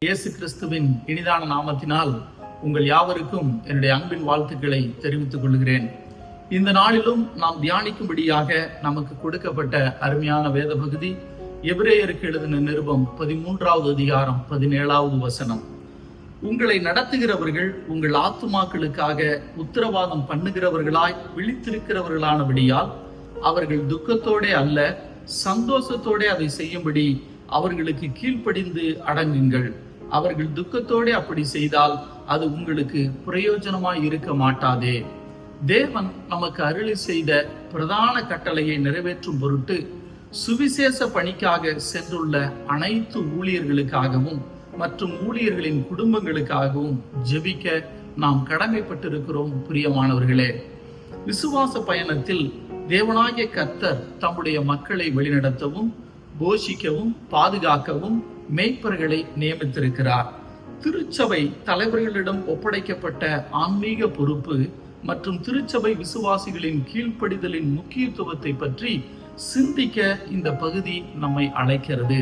இயேசு கிறிஸ்துவின் இனிதான நாமத்தினால் உங்கள் யாவருக்கும் என்னுடைய அன்பின் வாழ்த்துக்களை தெரிவித்துக் கொள்கிறேன். இந்த நாளிலும் நாம் தியானிக்கும்படியாக நமக்கு கொடுக்கப்பட்ட அருமையான வேத பகுதி எபிரேயருக்கு எழுதின நிருபம் 13வது அதிகாரம் 17வது வசனம். உங்களை நடத்துகிறவர்கள் உங்கள் ஆத்துமாக்களுக்காக உத்தரவாதம் பண்ணுகிறவர்களாய் விழித்திருக்கிறவர்களானபடியால் அவர்கள் துக்கத்தோட அல்ல சந்தோஷத்தோட அதை செய்யும்படி அவர்களுக்கு கீழ்ப்படிந்து அடங்குங்கள். அவர்கள் துக்கத்தோட அப்படி செய்தால் அது உங்களுக்கு பிரயோஜனமாய் இருக்க மாட்டாதே. தேவன் நமக்கு அருளி செய்த பிரதான கட்டளையை நிறைவேற்றும் பொருட்டு சுவிசேஷ பணிக்காக சென்றுள்ள அனைத்து ஊழியர்களுக்காகவும் மற்றும் ஊழியர்களின் குடும்பங்களுக்காகவும் ஜெபிக்க நாம் கடமைப்பட்டிருக்கிறோம். பிரியமானவர்களே, விசுவாச பயணத்தில் தேவனாகிய கர்த்தர் தம்முடைய மக்களை வழிநடத்தவும் போஷிக்கவும் பாதுகாக்கவும் மேய்ப்பர்களை நியமித்திருக்கிறார். திருச்சபை தலைவர்களிடம் ஒப்படைக்கப்பட்ட ஆன்மீக பொறுப்பு மற்றும் திருச்சபை விசுவாசிகளின் கீழ்ப்படிதலின் முக்கியத்துவத்தை பற்றி சிந்திக்க இந்த பகுதி நம்மை அழைக்கிறது.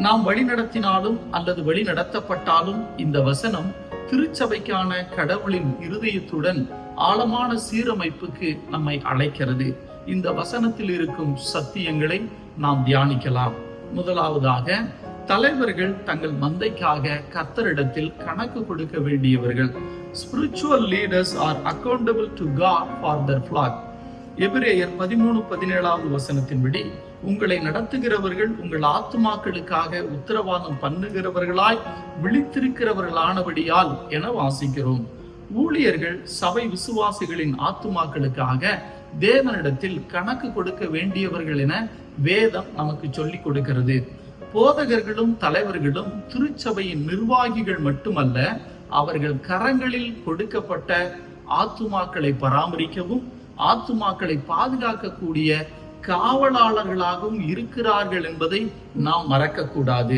நாம் வழிநடத்தினாலும் அல்லது வழிநடத்தப்பட்டாலும் இந்த வசனம் திருச்சபைக்கான கடவுளின் இருதயத்துடன் ஆழமான சீரமைப்புக்கு நம்மை அழைக்கிறது. இந்த வசனத்தில் இருக்கும் சத்தியங்களை நாம் தியானிக்கலாம். முதலாவதாக, தலைவர்கள் தங்கள் மந்தைக்காக கர்த்தரிடத்தில் கணக்கு கொடுக்க வேண்டியவர்கள். Spiritual leaders are accountable to God for their flock. எபிரேயர் 13:17வது வசனத்தின்படி உங்களை நடத்துகிறவர்கள் உங்கள் ஆத்துமாக்களுக்காக உத்தரவாதம் பண்ணுகிறவர்களாய் விழித்திருக்கிறவர்களானபடியால் என வாசிக்கிறோம். ஊழியர்கள் சபை விசுவாசிகளின் ஆத்துமாக்களுக்காக தேவனிடத்தில் கணக்கு கொடுக்க வேண்டியவர்கள் என வேதம் நமக்கு சொல்லிக் கொடுக்கிறது. போதகர்களும் தலைவர்களும் திருச்சபையின் நிர்வாகிகள் மட்டுமல்ல, அவர்கள் கரங்களில் கொடுக்கப்பட்ட ஆத்துமாக்களை பராமரிக்கவும் ஆத்துமாக்களை பாதுகாக்கக்கூடிய காவலாளர்களாகவும் இருக்கிறார்கள் என்பதை நாம் மறக்கக்கூடாது.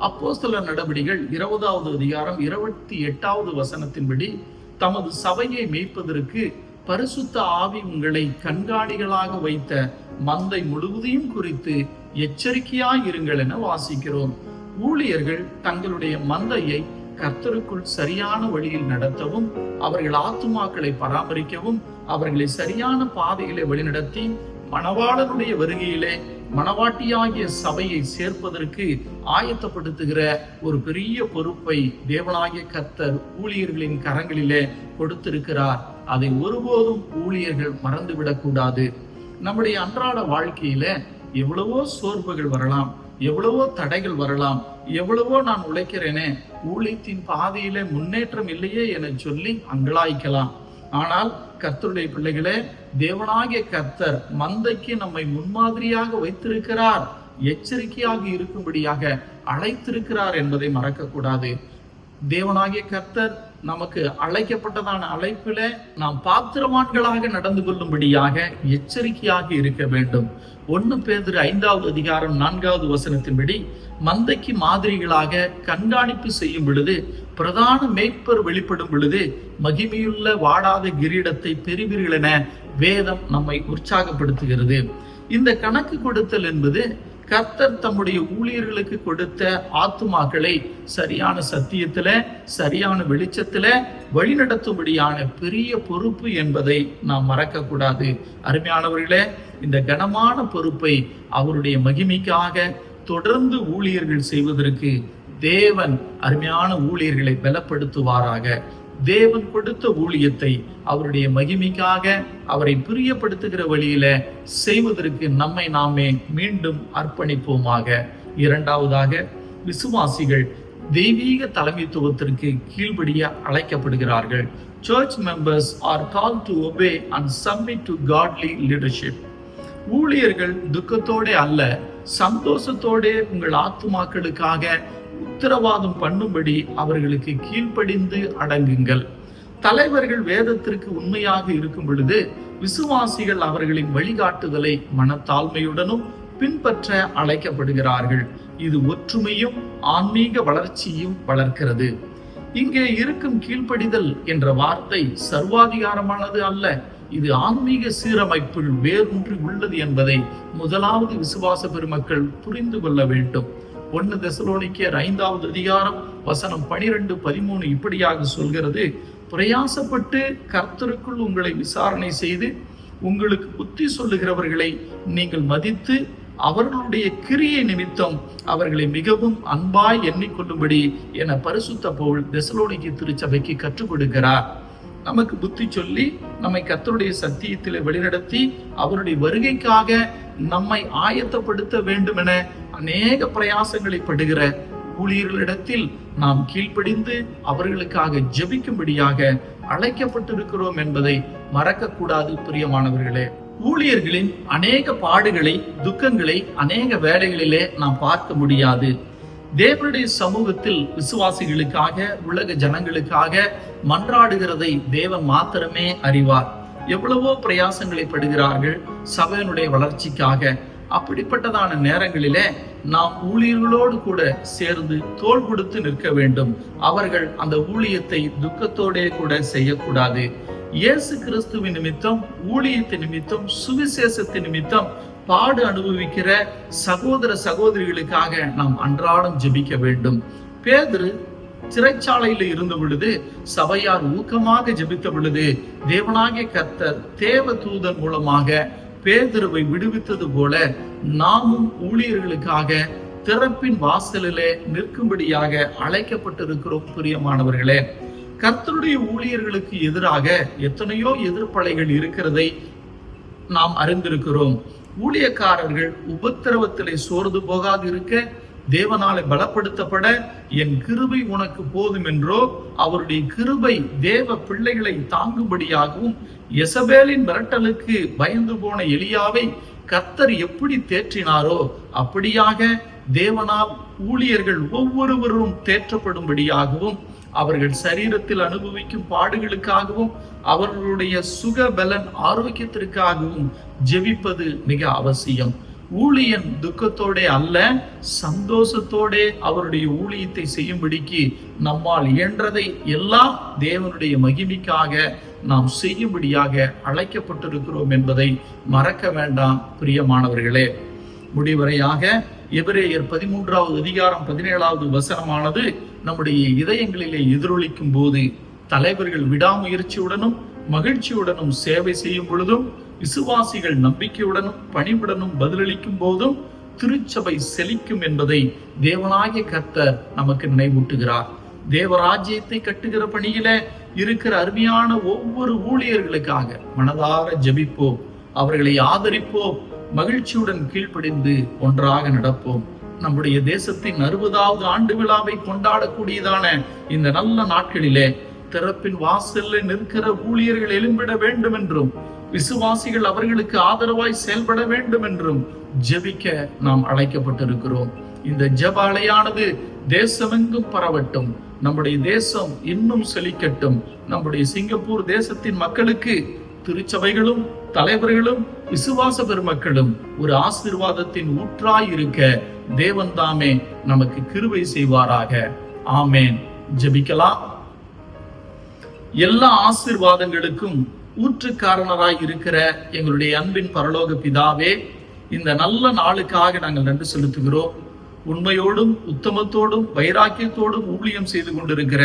அப்போஸ்தலர் நடபடிகள் 20வது அதிகாரம் 28வது வசனத்தின்படி தமது சபையை மேய்ப்பதற்கு பரிசுத்த ஆவி உங்களை கண்காணிகளாக வைத்த மந்தை முழுவதையும் குறித்து எச்சரிக்கையாய் இருங்கள் என வாசிக்கிறோம். ஊழியர்கள் தங்களுடைய மந்தையை கர்த்தருக்குள் சரியான வழியில் நடத்தவும் அவர்கள் ஆத்துமாக்களை பராமரிக்கவும் அவர்களை சரியான பாதையிலே வழிநடத்தி மணவாளனுடைய வருகையிலே மணவாட்டியாகிய சபையை சேர்ப்பதற்கு ஆயத்தப்படுத்துகிற ஒரு பெரிய பொறுப்பை தேவனாகிய கர்த்தர் ஊழியர்களின் கரங்களிலே கொடுத்திருக்கிறார். அதை ஒருபோதும் ஊழியர்கள் மறந்துவிடக் கூடாது. நம்முடைய அன்றாட வாழ்க்கையில எவ்வளவோ சோர்வுகள் வரலாம், எவ்வளவோ தடைகள் வரலாம், எவ்வளவோ நான் உழைக்கிறேனே, ஊழியத்தின் பாதையில முன்னேற்றம் இல்லையே என சொல்லி அங்கலாய்க்கலாம். ஆனால் கர்த்தருடைய பிள்ளைகளே, தேவனாகிய கர்த்தர் மந்தைக்கு நம்மை முன்மாதிரியாக வைத்திருக்கிறார், எச்சரிக்கையாக இருக்கும்படியாக அழைத்திருக்கிறார் என்பதை மறக்கக்கூடாது. தேவனாகிய கர்த்தர் நமக்கு அழைக்கப்பட்டதான அழைப்பில நாம் பாத்திரவான்களாக நடந்து கொள்ளும்படியாக எச்சரிக்கையாக இருக்க வேண்டும். 1 பேதுரு 5வது அதிகாரம் 4வது வசனத்தின்படி மந்தைக்கு மாதிரிகளாக கண்காணிப்பு செய்யும் பொழுது பிரதான மேய்ப்பர் வெளிப்படும் பொழுது மகிமையுள்ள வாடாத கிரீடத்தை பெறுவீர்கள் என வேதம் நம்மை உற்சாகப்படுத்துகிறது. இந்த கணக்கு கொடுத்தல் என்பது கர்த்தர் தம்முடைய ஊழியர்களுக்கு கொடுத்த ஆத்துமாக்களை சரியான சத்தியத்தில சரியான வெளிச்சத்தில வழிநடத்தும்படியான பெரிய பொறுப்பு என்பதை நாம் மறக்க கூடாது. அருமையானவர்களே, இந்த கனமான பொறுப்பை அவருடைய மகிமைக்காக தொடர்ந்து ஊழியர்கள் செய்வதற்கு தேவன் அருமையான ஊழியர்களை பலப்படுத்துவாராக. தேவன் கொடுத்த ஊழியத்தை அவருடைய மகிமைக்காக அவரை பிரியப்படுத்துகிற வழியில செய்வதற்கு நம்மை நாமே மீண்டும் அர்ப்பணிப்போமாக. இரண்டாவதாக, விசுவாசிகள் தெய்வீக தலைமைத்துவத்திற்கு கீழ்ப்படிய அழைக்கப்படுகிறார்கள். Church members are called to obey and submit to godly leadership. ஊழியர்கள் துக்கத்தோட அல்ல சந்தோஷத்தோட உங்கள் ஆத்துமாக்களுக்காக உத்தரவாதம் பண்ணும்படி அவர்களுக்கு கீழ்ப்படிந்து அடங்குங்கள். தலைவர்கள் வேதத்திற்கு உண்மையாக இருக்கும் பொழுது விசுவாசிகள் அவர்களின் வழிகாட்டுதலை மனத்தாழ்மையுடனும் பின்பற்ற அழைக்கப்படுகிறார்கள். இது ஒற்றுமையும் ஆன்மீக வளர்ச்சியும் வளர்க்கிறது. இங்கே இருக்கும் கீழ்ப்படிதல் என்ற வார்த்தை சர்வாதிகாரமானது அல்ல, இது ஆன்மீக சீரமைப்பில் வேரூன்றி உள்ளது என்பதை முதலாவது விசுவாச பெருமக்கள் புரிந்து கொள்ள வேண்டும். 1 தெசலோனிக்கேயர் 5வது அதிகாரம் வசனம் 12, 13 இப்படியாக சொல்கிறது, பிரயாசப்பட்டு கர்த்தருக்குள் உங்களை விசாரணை செய்து உங்களுக்கு புத்தி சொல்லுகிறவர்களை நீங்கள் மதித்து அவர்களுடைய கிரியை நிமித்தம் அவர்களை மிகவும் அன்பாய் எண்ணிக்கொள்ளும்படி என பரிசுத்த பவுல் தெசலோனிக்கே திருச்சபைக்கு கற்றுக் கொடுக்கிறார். நமக்கு புத்தி சொல்லி நம்மை கர்த்தருடைய சத்தியத்திலே வழிநடத்தி அவருடைய வருகைக்காக நம்மை ஆயத்தப்படுத்த வேண்டும் என அநேக பிரயாசங்களை படுகிற ஊழியர்களிடத்தில் நாம் கீழ்ப்படிந்து அவர்களுக்காக ஜெபிக்கும்படியாக அழைக்கப்பட்டிருக்கிறோம் என்பதை மறக்கக்கூடாது. பிரியமானவர்களே, ஊழியர்களின் அநேக பாடுகளை, துக்கங்களை அநேக வேளைகளிலே நாம் பார்க்க முடியாது. தேவனுடைய சமூகத்தில் விசுவாசிகளுக்காக, உலக ஜனங்களுக்காக மன்றாடுகிறதை தேவன் மாத்திரமே அறிவார். எவ்வளவோ பிரயாசங்களை படுகிறார்கள் சபையினுடைய வளர்ச்சிக்காக. அப்படிப்பட்டதான நேரங்களிலே நாம் ஊழியர்களோடு கூட சேர்ந்து தோள் கொடுத்து நிற்க வேண்டும். அவர்கள் அந்த ஊழியத்தை துக்கத்தோடே கூட செய்யக்கூடாது. இயேசு கிறிஸ்துவின் நிமித்தம், ஊழியத்தின் நிமித்தம், சுவிசேஷத்தின் நிமித்தம் பாடு அனுபவிக்கிற சகோதர சகோதரிகளுக்காக நாம் அன்றாடம் ஜெபிக்க வேண்டும். பேதுரு சிறைச்சாலையில இருந்த பொழுது சபையார் ஊக்கமாக ஜெபித்த பொழுது தேவனாகிய கர்த்தர் தேவ தூதன் மூலமாக பேதுருவை விடுவித்தது போல நாமும் ஊழியர்களுக்காக திறப்பின் வாசலிலே நிற்கும்படியாக அழைக்கப்பட்டிருக்கிறோம். பிரியமானவர்களே, கர்த்தருடைய ஊழியர்களுக்கு எதிராக எத்தனையோ எதிர்ப்பலைகள் இருக்கிறதை நாம் அறிந்திருக்கிறோம். ஊழியக்காரர்கள் உபத்திரவத்திலே சோர்ந்து போகாது இருக்க, தேவனாலே பலப்படுத்தப்பட என் கிருபை உனக்கு போதும் என்றோ, அவருடைய கிருபை தேவ பிள்ளைகளை தாங்கும்படியாகவும், யெசபேலின் மிரட்டலுக்கு பயந்து போன எலியாவை கர்த்தர் எப்படி தேற்றினாரோ அப்படியாக தேவனால் ஊழியர்கள் ஒவ்வொருவரும் தேற்றப்படும்படியாகவும், அவர்கள் சரீரத்தில் அனுபவிக்கும் பாடுகளுக்காகவும், அவர்களுடைய சுக பலன் ஆரோக்கியத்திற்காகவும் ஜெபிப்பது மிக அவசியம். ஊழியன் துக்கத்தோட அல்ல, சந்தோஷத்தோட அவருடைய ஊழியத்தை செய்யும்படிக்கு நம்மால் இயன்றதை எல்லாம் தேவனுடைய மகிமைக்காக நாம் செய்யும்படியாக அழைக்கப்பட்டிருக்கிறோம் என்பதை மறக்க வேண்டாம். பிரியமானவர்களே, முடிவரையாக எபிரேயர் 13வது அதிகாரம் 17வது வசனமானது நம்முடைய இதயங்களிலே எதிரொலிக்கும் போது, தலைவர்கள் விடாமுயற்சியுடனும் மகிழ்ச்சியுடனும் சேவை செய்யும் பொழுதும், விசுவாசிகள் நம்பிக்கையுடனும் பணிவுடனும் பதிலளிக்கும் போதும் திருச்சபை செழிக்கும் என்பதை தேவனாகிய கர்த்தர் நமக்கு நினைவூட்டுகிறார். தேவராஜ்யத்தை கட்டுகிற பணியில இருக்கிற அருமையான ஒவ்வொரு ஊழியர்களுக்காக மனதார ஜெபிப்போம், அவர்களை ஆதரிப்போம், மகிழ்ச்சியுடன் கீழ்ப்படிந்து ஒன்றாக நடப்போம். நம்முடைய தேசத்தின் 60வது ஆண்டு விழாவை கொண்டாடக்கூடியதான இந்த நல்ல நாட்களிலே திறப்பின் வாசல்ல நிற்கிற ஊழியர்கள் எழும்பிட வேண்டும் என்றும், விசுவாசிகள் அவர்களுக்கு ஆதரவாய் செயல்பட வேண்டும் என்றும் ஜெபிக்க நாம் அழைக்கப்பட்டிருக்கிறோம். இந்த ஜெப அலையானது தேசமெங்கும் பரவட்டும், நம்முடைய தேசம் இன்னும் செழிக்கட்டும். நம்முடைய சிங்கப்பூர் தேசத்தின் மக்களுக்கு திருச்சபைகளும் தலைவர்களும் விசுவாச பெருமக்களும் ஒரு ஆசீர்வாதத்தின் ஊற்றாய் இருக்க தேவன் தாமே நமக்கு கிருபை செய்வாராக. ஆமேன். ஜெபிக்கலாம். எல்லா ஆசீர்வாதங்களுக்கும் ஊற்றுக்காரனராய் இருக்கிற எங்களுடைய அன்பின் பரலோக பிதாவே, இந்த நல்ல நாளுக்காக நாங்கள் நன்றி செலுத்துகிறோம். உண்மையோடும் உத்தமத்தோடும் வைராக்கியத்தோடும் ஊழியம் செய்து கொண்டிருக்கிற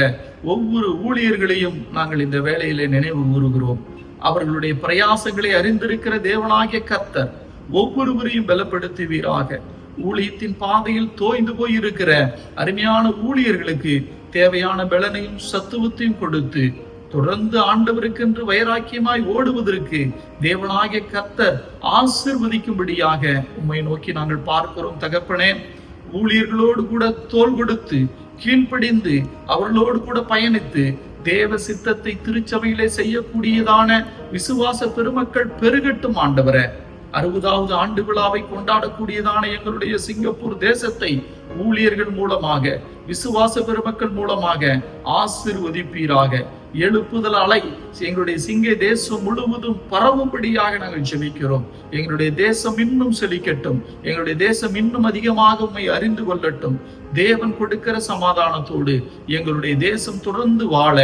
ஒவ்வொரு ஊழியர்களையும் நாங்கள் இந்த வேளையிலே நினைவு கூறுகிறோம். அவர்களுடைய பிரயாசங்களை அறிந்திருக்கிற தேவனாகிய கர்த்தர் ஒவ்வொருவரையும் பலப்படுத்துவீராக. ஊழியத்தின் பாதையில் தோய்ந்து போயிருக்கிற அருமையான ஊழியர்களுக்கு தேவையான பலனையும் சத்துவத்தையும் கொடுத்து தொடர்ந்து ஆண்டவருக்கென்று வைராக்கியமாய் ஓடுவதற்கு தேவனாகிய கர்த்தர் ஆசீர்வதிக்கும்படியாக உம்மை நோக்கி நாங்கள் பார்க்கிறோம். தகப்பனே, ஊழியர்களோடு கூட தோள் கொடுத்து கீழ்ப்படிந்து அவர்களோடு கூட பயணித்து தேவ சித்தத்தை திருச்சபையிலே செய்யக்கூடியதான விசுவாச பெருமக்கள் பெருகட்டும். ஆண்டவரே, 60வது ஆண்டு விழாவை கொண்டாடக்கூடியதான எங்களுடைய சிங்கப்பூர் தேசத்தை ஊழியர்கள் மூலமாக, விசுவாச பெருமக்கள் மூலமாக ஆசீர்வதிப்பீராக. எழுப்புதல் அலை எங்களுடைய சிங்க தேசம் முழுவதும் பரவும்படியாக நாங்கள் ஜெபிக்கிறோம். எங்களுடைய தேசம் இன்னும் செழிக்கட்டும். எங்களுடைய தேசம் இன்னும் அதிகமாக உம்மை அறிந்து கொள்ளட்டும். தேவன் கொடுக்கிற சமாதானத்தோடு எங்களுடைய தேசம் தொடர்ந்து வாழ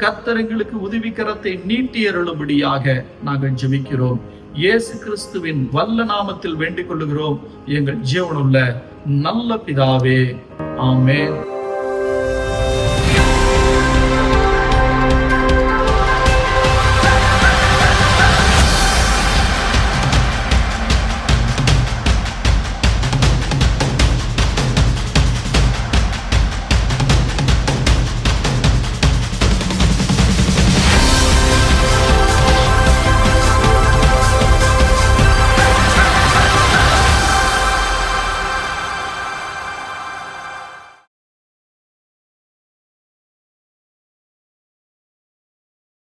கர்த்தர் எங்களுக்கு உதவிக்கரத்தை நீட்டி அருளும்படியாக நாங்கள் ஜெபிக்கிறோம். இயேசு கிறிஸ்துவின் வல்ல நாமத்தில் வேண்டிக் கொள்ளுகிறோம் எங்கள் ஜீவனுள்ள நல்ல பிதாவே. ஆமென்.